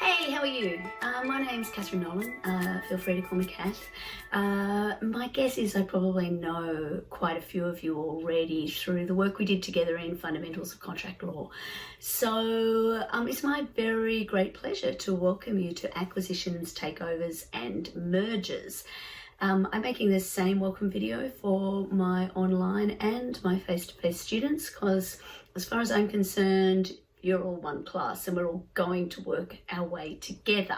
Hey, how are you? My name's Cathryn Nolan. Feel free to call me Kath. My guess is I probably know quite a few of you already through the work we did together in Fundamentals of Contract Law. So it's my very great pleasure to welcome you to Acquisitions, Takeovers and Mergers. I'm making the same welcome video for my online and my face-to-face students because as far as I'm concerned, you're all one class and we're all going to work our way together.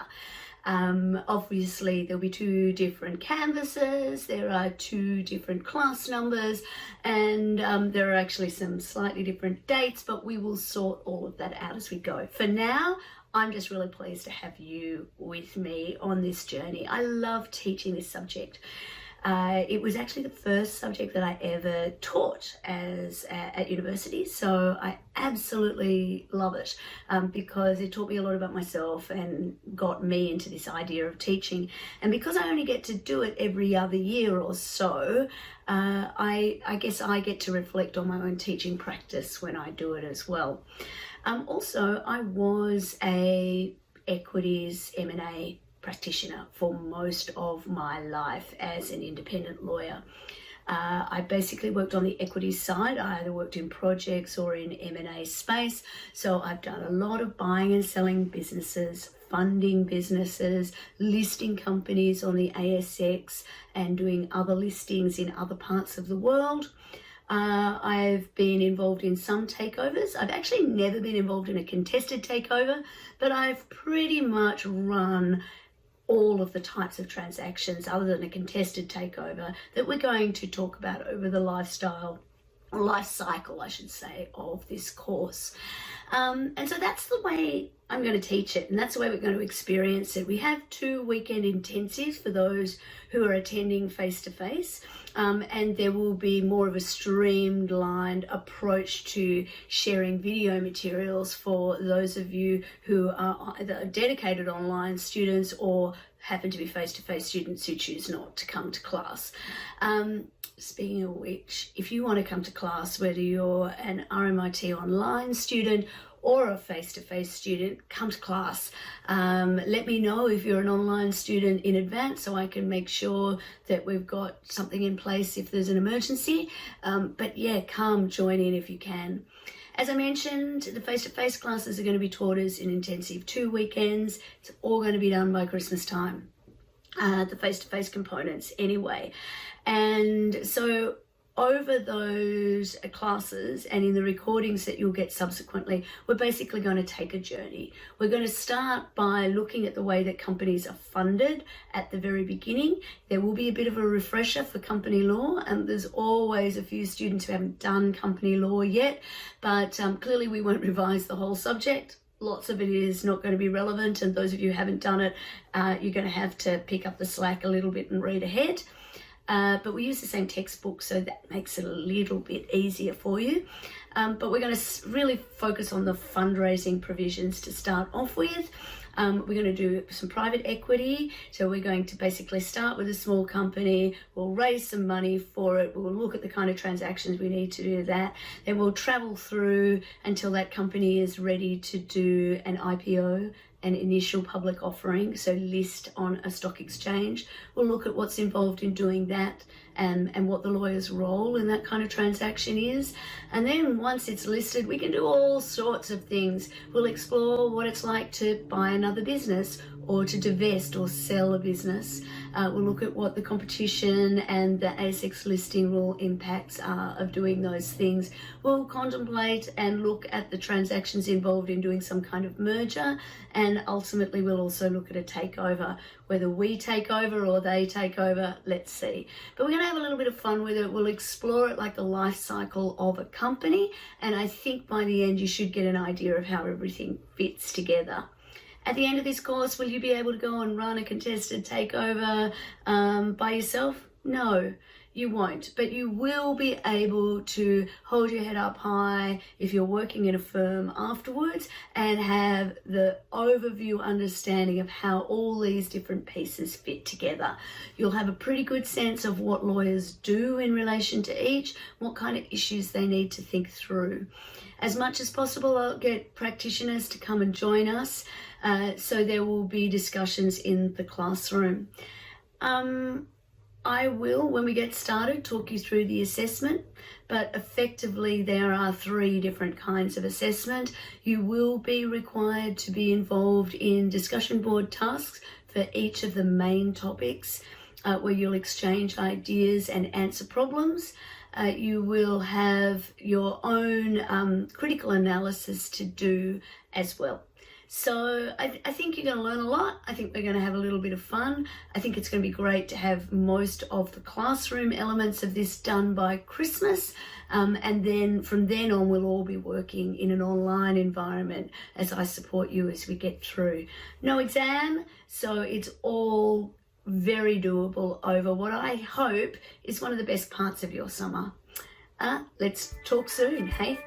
Obviously there'll be two different canvases, there are two different class numbers, and there are actually some slightly different dates, but we will sort all of that out as we go. For now, I'm just really pleased to have you with me on this journey. I love teaching this subject. It was actually the first subject that I ever taught at university, so I absolutely love it because it taught me a lot about myself and got me into this idea of teaching. And because I only get to do it every other year or so, I guess I get to reflect on my own teaching practice when I do it as well. Also, I was a equities M&A practitioner for most of my life as an independent lawyer. I basically worked on the equities side. I either worked in projects or in M&A space. So I've done a lot of buying and selling businesses, funding businesses, listing companies on the ASX and doing other listings in other parts of the world. I've been involved in some takeovers. I've actually never been involved in a contested takeover, but I've pretty much run all of the types of transactions other than a contested takeover that we're going to talk about over the life cycle, I should say, of this course. And so that's the way I'm going to teach it, and that's the way we're going to experience it. We have 2 weekend intensives for those who are attending face-to-face, and there will be more of a streamlined approach to sharing video materials for those of you who are either dedicated online students or happen to be face-to-face students who choose not to come to class. Speaking of which, if you want to come to class, whether you're an RMIT online student or a face-to-face student, come to class. Let me know if you're an online student in advance so I can make sure that we've got something in place if there's an emergency. But yeah, come join in if you can. As I mentioned, the face-to-face classes are going to be taught as an intensive 2 weekends. It's all going to be done by Christmas time. The face-to-face components anyway. And so over those classes and in the recordings that you'll get subsequently, we're basically going to take a journey. We're going to start by looking at the way that companies are funded at the very beginning. There will be a bit of a refresher for company law, and there's always a few students who haven't done company law yet, but clearly we won't revise the whole subject. Lots of it is not going to be relevant, and those of you who haven't done it, you're going to have to pick up the slack a little bit and read ahead. But we use the same textbook, so that makes it a little bit easier for you. But we're going to really focus on the fundraising provisions to start off with. We're going to do some private equity. So we're going to basically start with a small company. We'll raise some money for it. We'll look at the kind of transactions we need to do that. Then we'll travel through until that company is ready to do an IPO, an initial public offering, so list on a stock exchange. We'll look at what's involved in doing that and what the lawyer's role in that kind of transaction is. And then once it's listed, we can do all sorts of things. We'll explore what it's like to buy another business or to divest or sell a business. We'll look at what the competition and the ASX listing rule impacts are of doing those things. We'll contemplate and look at the transactions involved in doing some kind of merger, and ultimately we'll also look at a takeover. Whether we take over or they take over, let's see. But we're going to have a little bit of fun with it. We'll explore it like the life cycle of a company, and I think by the end you should get an idea of how everything fits together. At the end of this course, will you be able to go and run a contested takeover by yourself? No, you won't, but you will be able to hold your head up high if you're working in a firm afterwards and have the overview understanding of how all these different pieces fit together. You'll have a pretty good sense of what lawyers do in relation to each, what kind of issues they need to think through. As much as possible, I'll get practitioners to come and join us. So there will be discussions in the classroom. I will, when we get started, talk you through the assessment, but effectively there are 3 different kinds of assessment. You will be required to be involved in discussion board tasks for each of the main topics, where you'll exchange ideas and answer problems. You will have your own critical analysis to do as well. So I think you're going to learn a lot. I think we're going to have a little bit of fun. I think it's going to be great to have most of the classroom elements of this done by Christmas. And then from then on, we'll all be working in an online environment as I support you as we get through. No exam, so it's all very doable over what I hope is one of the best parts of your summer. Let's talk soon, hey?